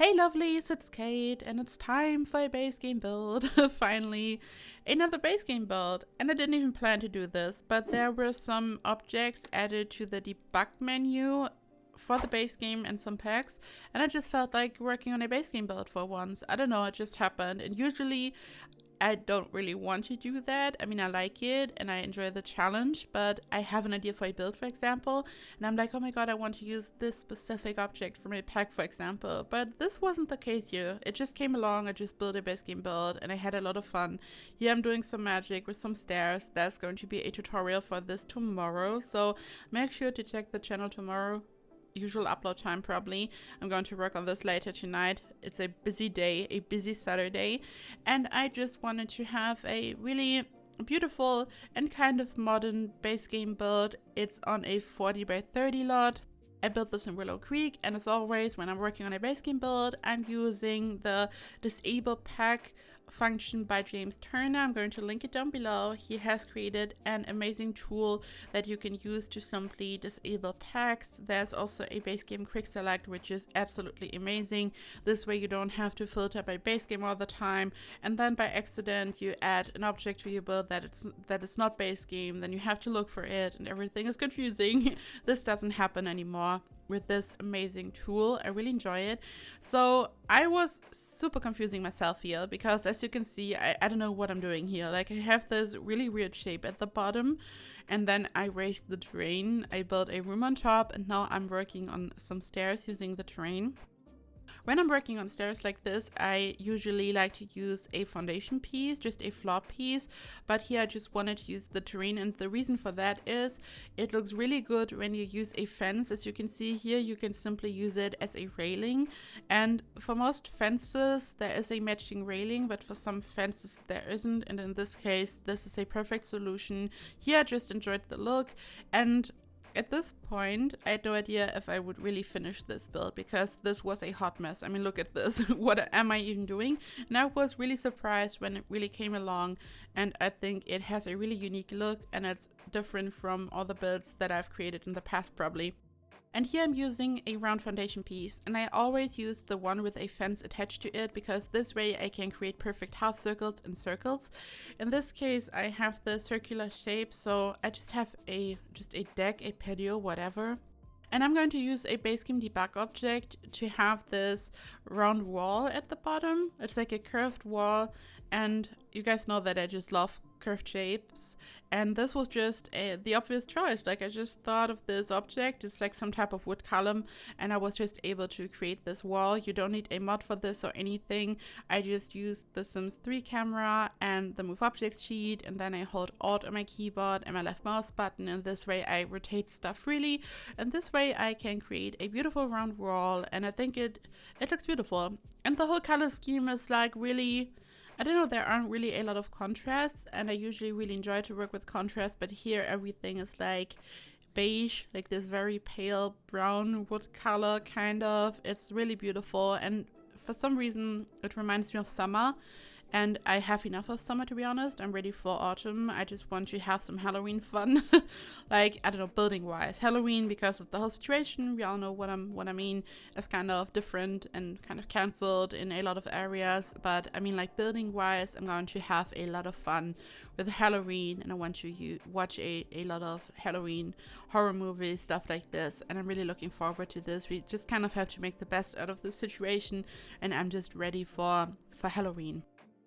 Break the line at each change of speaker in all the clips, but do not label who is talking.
Hey lovelies, it's Kate, and it's time for a base game build. Finally, another base game build. And I didn't even plan to do this, but there were some objects added to the debug menu for the base game and some packs, and I just felt like working on a base game build for once. I don't know, it just happened, and usually I don't really want to do that. I mean, I like it and I enjoy the challenge, but I have an idea for a build, for example, and I'm like, oh my god, I want to use this specific object from a pack, for example. But this wasn't the case here. It just came along, I just built a base game build, and I had a lot of fun. Here I'm doing some magic with some stairs. There's going to be a tutorial for this tomorrow, so make sure to check the channel tomorrow. Usual upload time probably. I'm going to work on this later tonight. It's a busy day, a busy Saturday, and I just wanted to have a really beautiful and kind of modern base game build. It's on a 40 by 30 lot. I built this in Willow Creek, and as always when I'm working on a base game build, I'm using the disable pack function by James Turner. I'm going to link it down below. He has created an amazing tool that you can use to simply disable packs. There's also a base game quick select, which is absolutely amazing. This way you don't have to filter by base game all the time, and then by accident you add an object to your build that it's not base game, then you have to look for it and everything is confusing. This doesn't happen anymore with this amazing tool. I really enjoy it. So I was super confusing myself here because, as you can see, I don't know what I'm doing here. Like, I have this really weird shape at the bottom, and then I raised the terrain. I built a room on top, and now I'm working on some stairs using the terrain. When I'm working on stairs like this, I usually like to use a foundation piece, just a floor piece, but here I just wanted to use the terrain, and the reason for that is it looks really good when you use a fence. As you can see here, you can simply use it as a railing, and for most fences there is a matching railing, but for some fences there isn't, and in this case this is a perfect solution. Here I just enjoyed the look, and at this point, I had no idea if I would really finish this build because this was a hot mess. I mean, look at this. What am I even doing? And I was really surprised when it really came along, and I think it has a really unique look, and it's different from all the builds that I've created in the past probably. And here I'm using a round foundation piece, and I always use the one with a fence attached to it because this way I can create perfect half circles and circles. In this case I have the circular shape, so I just have a deck, a patio, whatever. And I'm going to use a base game debug object to have this round wall at the bottom. It's like a curved wall, and you guys know that I just love curved shapes, and this was just the obvious choice. Like, I just thought of this object. It's like some type of wood column, and I was just able to create this wall. You don't need a mod for this or anything. I just used the Sims 3 camera and the move objects sheet, and then I hold Alt on my keyboard and my left mouse button, and this way I rotate stuff freely, and this way I can create a beautiful round wall, and I think it looks beautiful. And the whole color scheme is like really, I don't know, there aren't really a lot of contrasts, and I usually really enjoy to work with contrast, but here everything is like beige, like this very pale brown wood color kind of. It's really beautiful, and for some reason it reminds me of summer, and I have enough of summer, to be honest. I'm ready for autumn. I just want to have some Halloween fun. Like, I don't know, building wise. Halloween, because of the whole situation, we all know what I mean, is kind of different and kind of cancelled in a lot of areas. But I mean, like, building wise, I'm going to have a lot of fun with Halloween, and I want to watch a lot of Halloween horror movies, stuff like this, and I'm really looking forward to this. We just kind of have to make the best out of the situation, and I'm just ready for Halloween.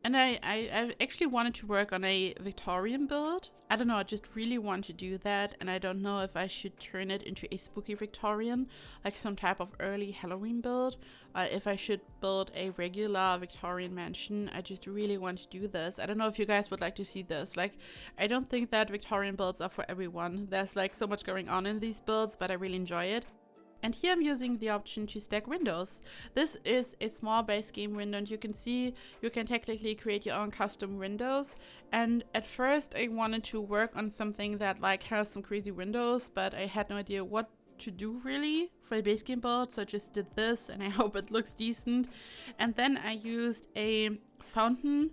And I actually wanted to work on a Victorian build. I don't know, I just really want to do that, and I don't know if I should turn it into a spooky Victorian, like some type of early Halloween build, if I should build a regular Victorian mansion. I just really want to do this. I don't know if you guys would like to see this. Like, I don't think that Victorian builds are for everyone. There's like so much going on in these builds, but I really enjoy it. And here I'm using the option to stack windows. This is a small base game window, and you can see you can technically create your own custom windows. And at first I wanted to work on something that like has some crazy windows, but I had no idea what to do really for a base game build, so I just did this, and I hope it looks decent. And then I used a fountain.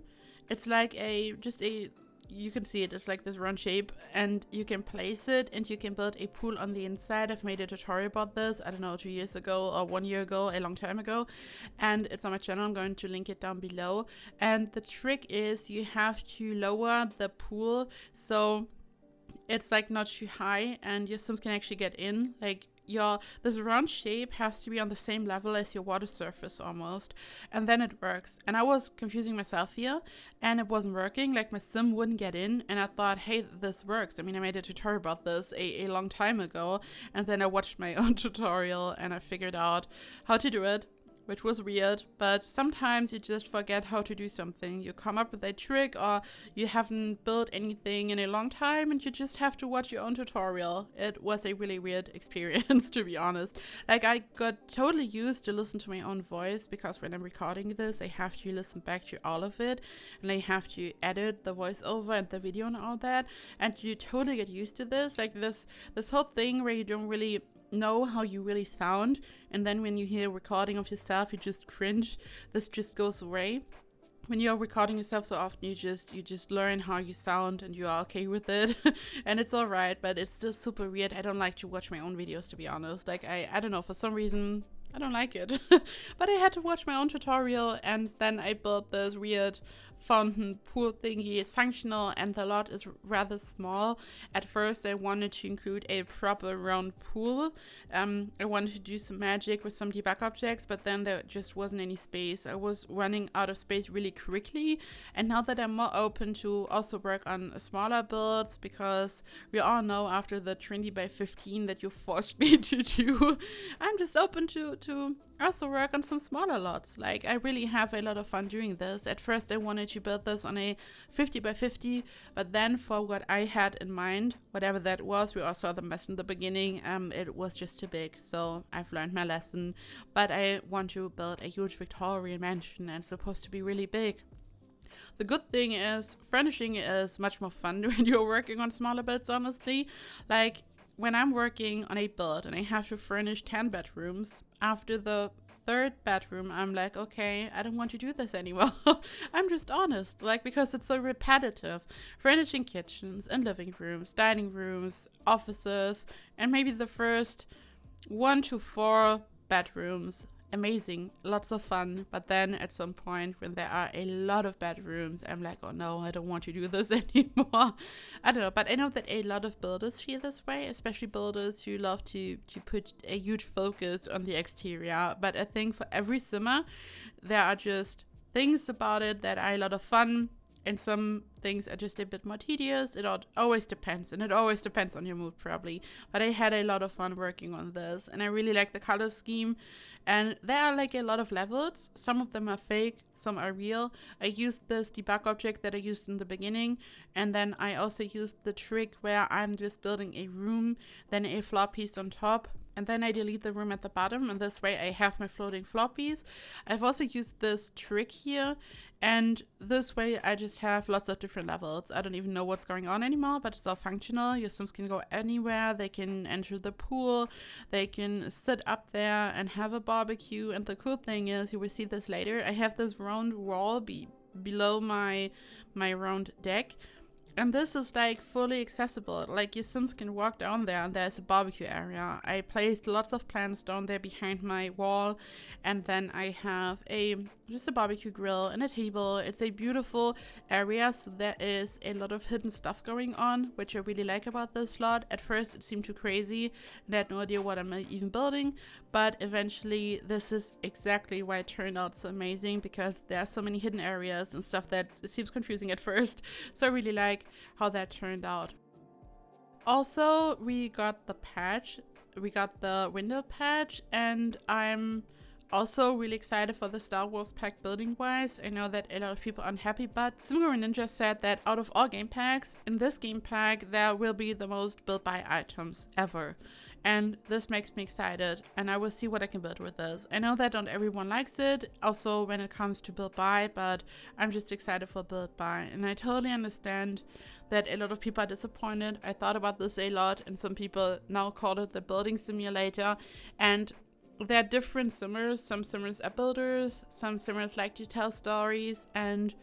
It's like just a you can see it. It's like this round shape, and you can place it, and you can build a pool on the inside. I've made a tutorial about this, I don't know, 2 years ago or 1 year ago, a long time ago, and it's on my channel. I'm going to link it down below. And the trick is you have to lower the pool so it's like not too high, and your Sims can actually get in. Like, this round shape has to be on the same level as your water surface almost, and then it works. And I was confusing myself here, and it wasn't working. Like, my Sim wouldn't get in, and I thought, hey, this works. I mean, I made a tutorial about this a long time ago, and then I watched my own tutorial and I figured out how to do it, which was weird. But sometimes you just forget how to do something. You come up with a trick, or you haven't built anything in a long time, and you just have to watch your own tutorial. It was a really weird experience, to be honest. Like, I got totally used to listen to my own voice, because when I'm recording this, I have to listen back to all of it, and I have to edit the voiceover and the video and all that, and you totally get used to this. Like, this whole thing where you don't really know how you really sound, and then when you hear a recording of yourself, you just cringe. This just goes away. When you're recording yourself so often, you just learn how you sound, and you are okay with it. And it's all right, but it's still super weird. I don't like to watch my own videos, to be honest. Like, I don't know, for some reason I don't like it. But I had to watch my own tutorial, and then I built this weird fountain pool thingy. It's functional, and the lot is rather small. At first I wanted to include a proper round pool. I wanted to do some magic with some debug objects, but then there just wasn't any space. I was running out of space really quickly, and now that I'm more open to also work on smaller builds, because we all know after the 20 by 15 that you forced me to do, I'm just open to also work on some smaller lots. Like, I really have a lot of fun doing this. At first I wanted to build this on a 50 by 50, but then for what I had in mind, whatever that was, we all saw the mess in the beginning, it was just too big. So I've learned my lesson, but I want to build a huge Victorian mansion, and it's supposed to be really big. The good thing is furnishing is much more fun when you're working on smaller builds, honestly. Like, when I'm working on a build and I have to furnish 10 bedrooms, after the 3rd bedroom, I'm like, okay, I don't want to do this anymore. I'm just honest, like, because it's so repetitive. Furnishing kitchens and living rooms, dining rooms, offices, and maybe the first 1 to 4 bedrooms. Amazing, lots of fun. But then at some point, when there are a lot of bedrooms, I'm like, oh no, I don't want to do this anymore. I don't know, but I know that a lot of builders feel this way, especially builders who love to put a huge focus on the exterior. But I think for every simmer, there are just things about it that are a lot of fun, and some things are just a bit more tedious. It always depends, and it always depends on your mood, probably. But I had a lot of fun working on this, and I really like the color scheme. And there are like a lot of levels. Some of them are fake, some are real. I used this debug object that I used in the beginning, and then I also used the trick where I'm just building a room, then a floor piece on top, and then I delete the room at the bottom, and this way I have my floating floor piece. I've also used this trick here, and this way I just have lots of different levels. I don't even know what's going on anymore, but it's all functional. Your Sims can go anywhere. They can enter the pool. They can sit up there and have a barbecue. And the cool thing is, you will see this later, I have this round wall below my round deck. And this is like fully accessible. Like, your Sims can walk down there, and there's a barbecue area. I placed lots of plants down there behind my wall, and then I have just a barbecue grill and a table. It's a beautiful area, so there is a lot of hidden stuff going on, which I really like about this lot. At first it seemed too crazy, and I had no idea what I'm even building, but eventually this is exactly why it turned out so amazing, because there are so many hidden areas and stuff that seems confusing at first. So I really like how that turned out. Also, we got the patch, we got the window patch, and I'm also really excited for the Star Wars pack building wise. I know that a lot of people are unhappy, but Simguru Ninja said that out of all game packs, in this game pack there will be the most build by items ever. And this makes me excited, and I will see what I can build with this. I know that not everyone likes it, also when it comes to build by, but I'm just excited for build by. And I totally understand that a lot of people are disappointed. I thought about this a lot, and some people now call it the building simulator. And there are different simmers. Some simmers are builders, some simmers like to tell stories, and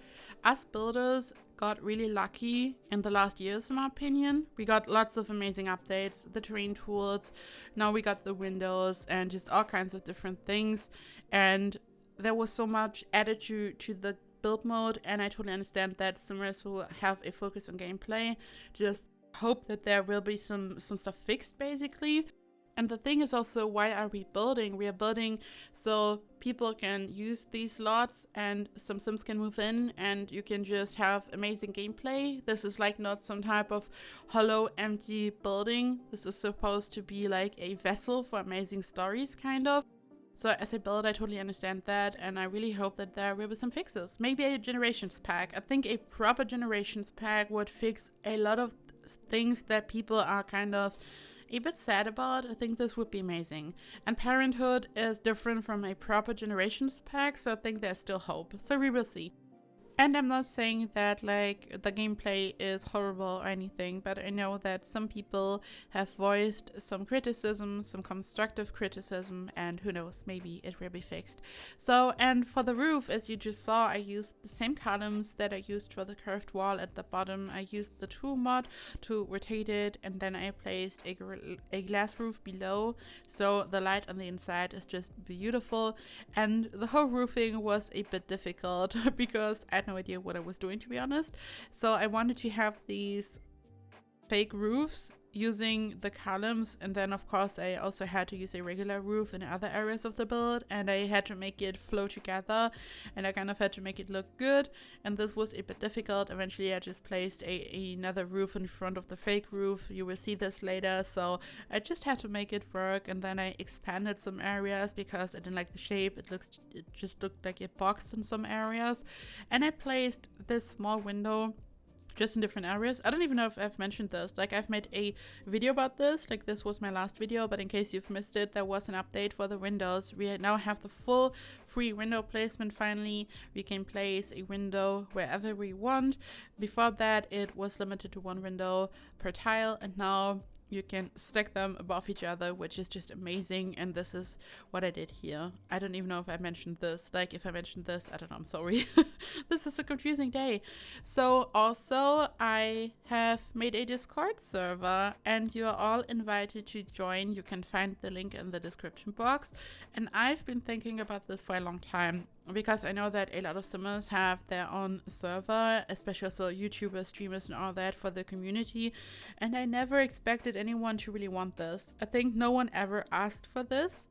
us builders got really lucky in the last years, in my opinion. We got lots of amazing updates, the terrain tools, now we got the windows and just all kinds of different things. And there was so much added to the build mode, and I totally understand that simmers will have a focus on gameplay. Just hope that there will be some stuff fixed, basically. And the thing is also, why are we building? We are building so people can use these slots and some sims can move in and you can just have amazing gameplay. This is like not some type of hollow, empty building. This is supposed to be like a vessel for amazing stories, kind of. So as a build, I totally understand that, and I really hope that there will be some fixes. Maybe a generations pack. I think a proper generations pack would fix a lot of things that people are kind of a bit sad about. I think this would be amazing. And Parenthood is different from a proper generations pack, so I think there's still hope. So we will see. And I'm not saying that like the gameplay is horrible or anything, but I know that some people have voiced some criticism, some constructive criticism, and who knows, maybe it will be fixed. So, and for the roof, as you just saw, I used the same columns that I used for the curved wall at the bottom. I used the tool mod to rotate it, and then I placed a glass roof below, so the light on the inside is just beautiful. And the whole roofing was a bit difficult because I had no idea what I was doing, to be honest. So I wanted to have these fake roofs using the columns, and then of course I also had to use a regular roof in other areas of the build, and I had to make it flow together, and I kind of had to make it look good, and this was a bit difficult. Eventually I just placed another roof in front of the fake roof. You will see this later. So I just had to make it work, and then I expanded some areas because I didn't like the shape. It just looked like a box in some areas, and I placed this small window just in different areas. I don't even know if I've mentioned this. Like, I've made a video about this. Like, this was my last video, but in case you've missed it, there was an update for the windows. We now have the full free window placement finally. We can place a window wherever we want. Before that, it was limited to one window per tile, and now you can stack them above each other, which is just amazing. And this is what I did here. I don't even know if I mentioned this. Like, if I mentioned this, I don't know, I'm sorry. This is a confusing day. So also I have made a Discord server, and you're all invited to join. You can find the link in the description box. And I've been thinking about this for a long time, because I know that a lot of simmers have their own server, especially also YouTubers, streamers and all that, for the community. And I never expected anyone to really want this. I think no one ever asked for this.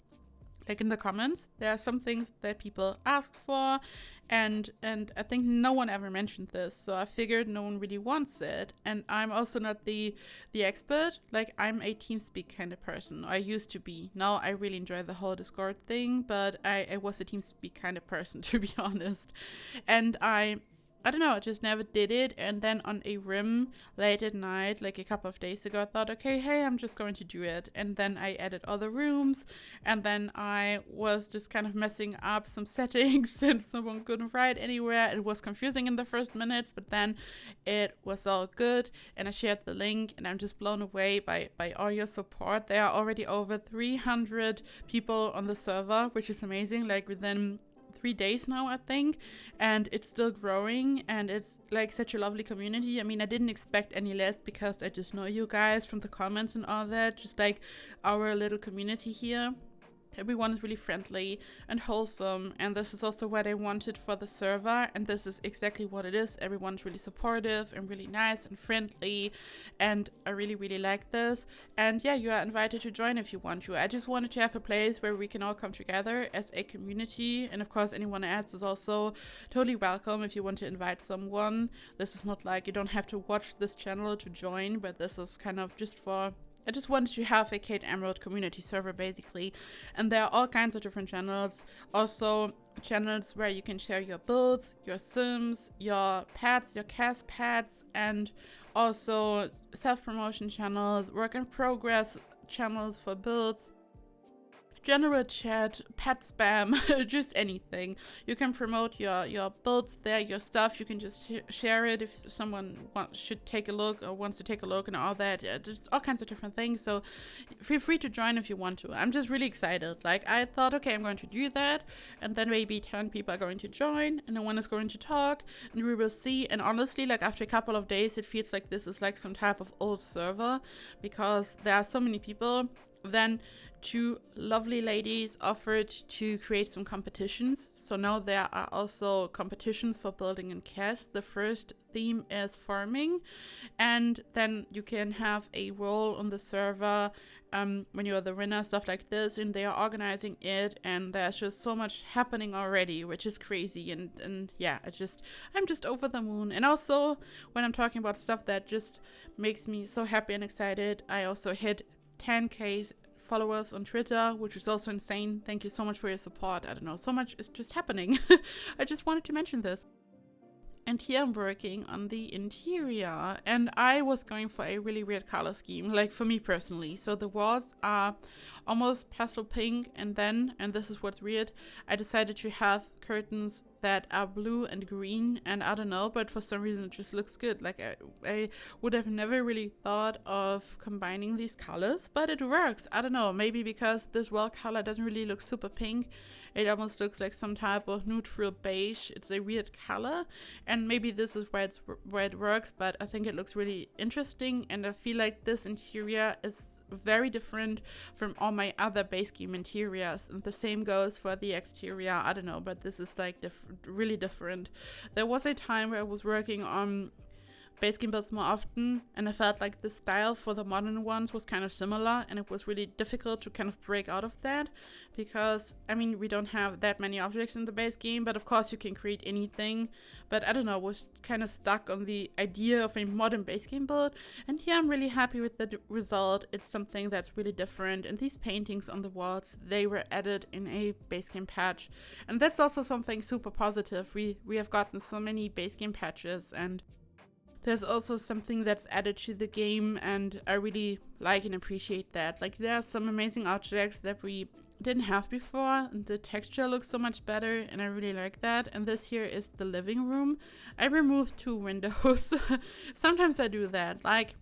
Like, in the comments, there are some things that people asked for, and I think no one ever mentioned this. So I figured no one really wants it. And I'm also not the expert. Like, I'm a TeamSpeak kind of person. I used to be. Now I really enjoy the whole Discord thing, but I was a TeamSpeak kind of person, to be honest. And I don't know, I just never did it. And then on a whim late at night, like a couple of days ago, I thought, okay, hey, I'm just going to do it. And then I added other rooms, and then I was just kind of messing up some settings and someone couldn't write anywhere. It was confusing in the first minutes, but then it was all good. And I shared the link, and I'm just blown away by all your support. There are already over 300 people on the server, which is amazing. Like, within 3 days now, I think, and it's still growing, and it's like such a lovely community. I mean, I didn't expect any less, because I just know you guys from the comments and all that, just like our little community here. Everyone is really friendly and wholesome, and this is also what I wanted for the server, and this is exactly what it is. Everyone's really supportive and really nice and friendly, and I really, really like this. And yeah, you are invited to join if you want to. I just wanted to have a place where we can all come together as a community, and of course anyone else is also totally welcome if you want to invite someone. This is not like you don't have to watch this channel to join, but this is kind of just for... I just wanted to have a KateEmerald community server, basically. And there are all kinds of different channels. Also channels where you can share your builds, your sims, your pets, your cast pets, and also self-promotion channels, work in progress channels for builds, general chat, pet spam, just anything. You can promote your builds there, your stuff. You can just share it if someone should take a look or wants to take a look and all that. There's all kinds of different things. So feel free to join if you want to. I'm just really excited. Like, I thought, okay, I'm going to do that, and then maybe 10 people are going to join, and no one is going to talk, and we will see. And honestly, like, after a couple of days, it feels like this is like some type of old server, because there are so many people. Then 2 lovely ladies offered to create some competitions. So now there are also competitions for building and cast. The first theme is farming, and then you can have a role on the server when you're the winner, stuff like this, and they are organizing it, and there's just so much happening already, which is crazy. And yeah, I'm just over the moon. And also, when I'm talking about stuff that just makes me so happy and excited, I also hit 10K followers on Twitter, which is also insane. Thank you so much for your support. I don't know, so much is just happening. I just wanted to mention this. And here I'm working on the interior, and I was going for a really weird color scheme, like for me personally. So the walls are almost pastel pink, and this is what's weird, I decided to have curtains that are blue and green, and I don't know, but for some reason it just looks good. Like I would have never really thought of combining these colors, but it works. I don't know, maybe because this wall color doesn't really look super pink. It almost looks like some type of neutral beige. It's a weird color, and maybe this is where it works, but I think it looks really interesting, and I feel like this interior is very different from all my other base game interiors, and the same goes for the exterior. I don't know, but this is like really different. There was a time where I was working on base game builds more often, and I felt like the style for the modern ones was kind of similar, and it was really difficult to kind of break out of that, because I mean, we don't have that many objects in the base game, but of course you can create anything. But I don't know, was kind of stuck on the idea of a modern base game build, and here I'm really happy with the result. It's something that's really different, and these paintings on the walls, they were added in a base game patch, and that's also something super positive. We have gotten so many base game patches, and there's also something that's added to the game, and I really like and appreciate that. Like, there are some amazing objects that we didn't have before, and the texture looks so much better, and I really like that. And this here is the living room. I removed 2 windows. Sometimes I do that. Like,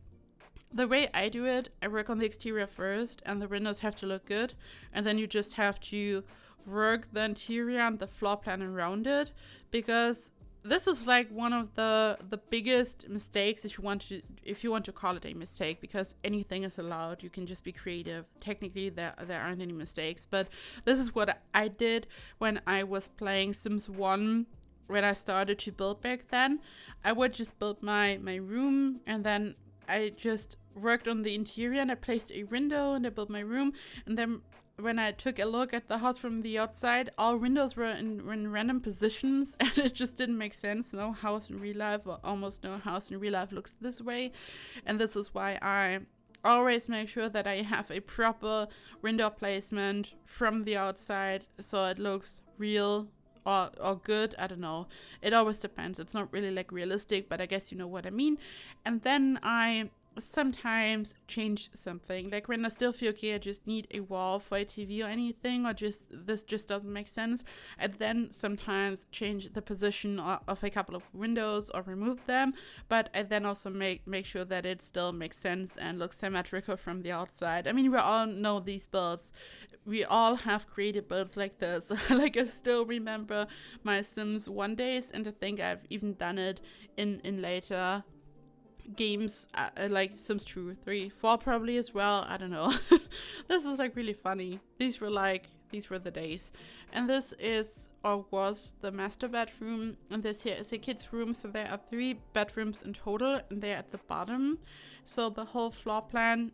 the way I do it, I work on the exterior first, and the windows have to look good, and then you just have to work the interior and the floor plan around it, because this is like one of the biggest mistakes, if you want to call it a mistake, because anything is allowed. You can just be creative. Technically, there aren't any mistakes, but this is what I did when I was playing Sims 1. When I started to build back then, I would just build my room, and then I just worked on the interior, and I placed a window, and I built my room, and then when I took a look at the house from the outside, all windows were in random positions, and it just didn't make sense. No house in real life, or almost no house in real life, looks this way. And this is why I always make sure that I have a proper window placement from the outside, so it looks real or good. I don't know. It always depends. It's not really like realistic, but I guess you know what I mean. And then I sometimes change something, like when I still feel okay, I just need a wall for a TV or anything, or this just doesn't make sense, and then sometimes change the position of a couple of windows or remove them. But I then also make sure that it still makes sense and looks symmetrical from the outside. I mean, we all know these builds. We all have created builds like this. Like, I still remember my Sims 1 days, and I think I've even done it in later games, like Sims 2, 3, 4 probably as well. I don't know. This is like really funny. These were the days. And this is, or was, the master bedroom, and this here is a kid's room. So there are 3 bedrooms in total, and they're at the bottom. So the whole floor plan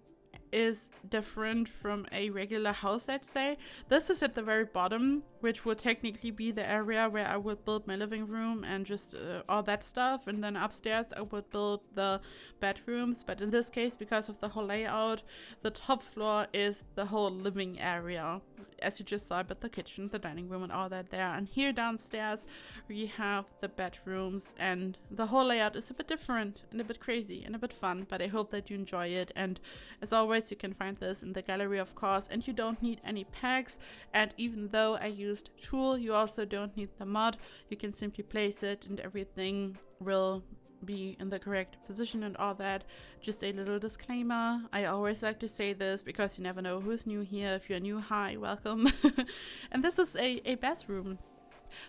is different from a regular house, I'd say. This is at the very bottom, which would technically be the area where I would build my living room and just all that stuff, and then upstairs I would build the bedrooms. But in this case, because of the whole layout, the top floor is the whole living area, as you just saw, but the kitchen, the dining room, and all that there. And here downstairs we have the bedrooms, and the whole layout is a bit different and a bit crazy and a bit fun, but I hope that you enjoy it. And as always, guys. You can find this in the gallery, of course, and you don't need any packs. And even though I used Tool, you also don't need the mod. You can simply place it and everything will be in the correct position and all that. Just a little disclaimer, I always like to say this because you never know who's new here. If you're new, hi, welcome. And this is a bathroom.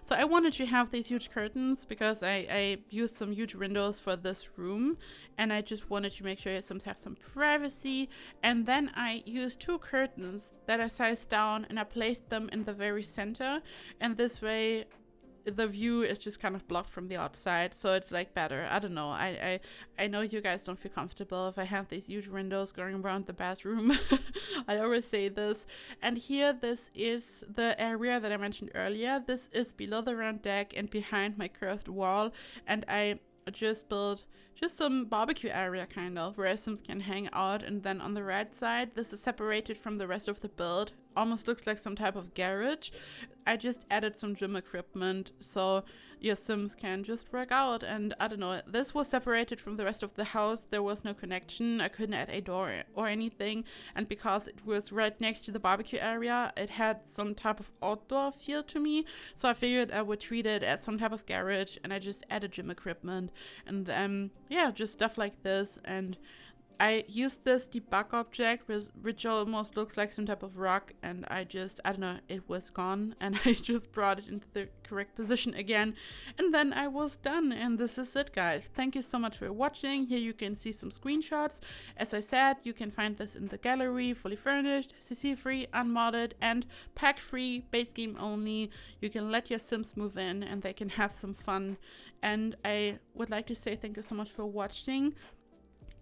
So I wanted to have these huge curtains because I used some huge windows for this room, and I just wanted to make sure some have some privacy. And then I used 2 curtains that I sized down and I placed them in the very center, and this way the view is just kind of blocked from the outside, so it's like better. I don't know, I know you guys don't feel comfortable if I have these huge windows going around the bathroom. I always say this. And here, this is the area that I mentioned earlier. This is below the round deck and behind my curved wall, and I just built just some barbecue area kind of where Sims can hang out. And then on the right side, this is separated from the rest of the build, almost looks like some type of garage. I just added some gym equipment so your Sims can just work out. And I don't know, this was separated from the rest of the house. There was no connection. I couldn't add a door or anything, and because it was right next to the barbecue area, it had some type of outdoor feel to me, so I figured I would treat it as some type of garage, and I just added gym equipment and yeah, just stuff like this. And I used this debug object which almost looks like some type of rock, and I don't know, it was gone, and I just brought it into the correct position again, and then I was done. And this is it, guys. Thank you so much for watching. Here you can see some screenshots. As I said, you can find this in the gallery, fully furnished, CC free, unmodded, and pack free, base game only. You can let your Sims move in and they can have some fun. And I would like to say thank you so much for watching.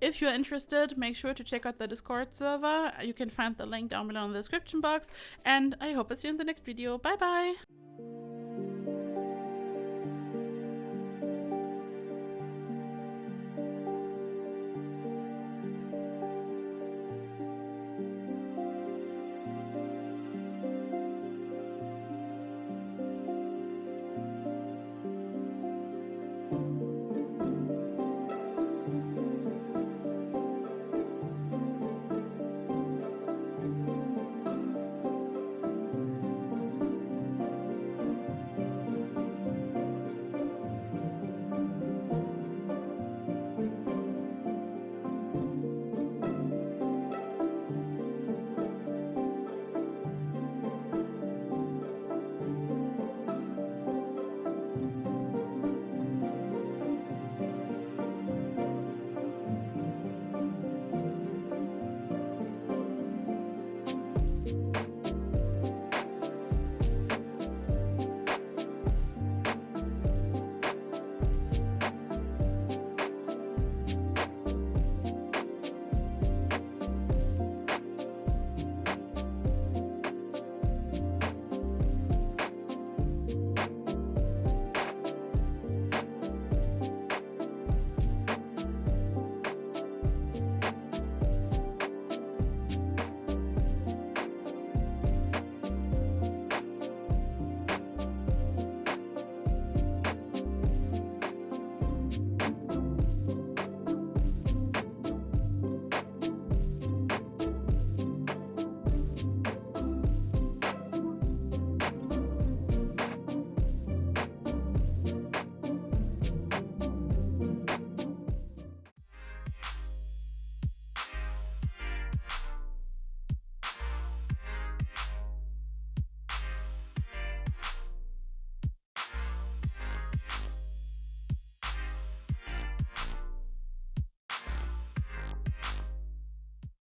If you're interested, make sure to check out the Discord server. You can find the link down below in the description box. And I hope I see you in the next video. Bye bye!